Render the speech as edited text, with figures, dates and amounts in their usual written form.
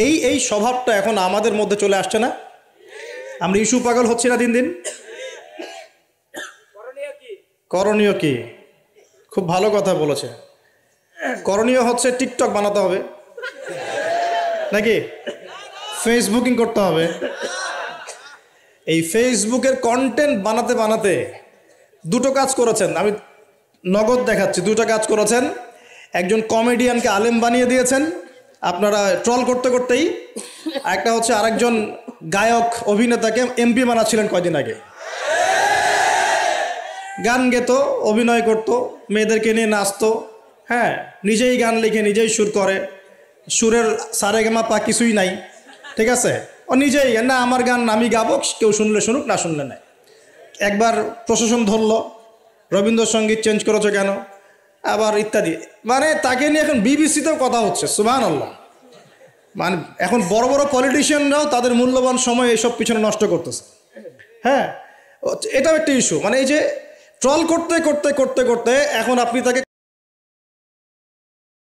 এই এই স্বভাবটা এখন আমাদের মধ্যে চলে আসছে না? আমরা ইস্যু পাগল হচ্ছি না দিন দিন? করণীয় কি? খুব ভালো কথা বলেছে। করণীয় হচ্ছে টিকটক বানাতে হবে নাকি ফেসবুকিং করতে হবে। এই ফেসবুকের কন্টেন্ট বানাতে বানাতে দুটো কাজ করেছেন, আমি নগদ দেখাচ্ছি। দুটো কাজ করেছেন। একজন কমেডিয়ানকে আলেম বানিয়ে দিয়েছেন আপনারা ট্রল করতে করতেই। একটা হচ্ছে আরেকজন গায়ক অভিনেতাকে এমপি বানাচ্ছিলেন কয়দিন আগে। গান গেতো, অভিনয় করতো, মেয়েদেরকে নিয়ে নাচতো, হ্যাঁ, নিজেই গান লিখে নিজেই সুর করে, সুরের সারেগামা পা কিছুই নাই, ঠিক আছে, ও নিজেই না আমার গান আমি গাবো, কেউ শুনলে শুনুক না শুনলে নাই। একবার প্রশাসন ধরলো, রবীন্দ্রসঙ্গীত চেঞ্জ করেছো কেন, আবার ইত্যাদি। মানে তাকে নিয়ে এখন বিবিসিতেও কথা হচ্ছে, সুবহানাল্লাহ। মানে এখন বড় বড় পলিটিশিয়ানরাও তাদের মূল্যবান সময় এইসব পিছনে নষ্ট করতেছে। হ্যাঁ, এটাও একটা ইস্যু। মানে এই যে ট্রল করতে করতে করতে করতে এখন আপনি তাকে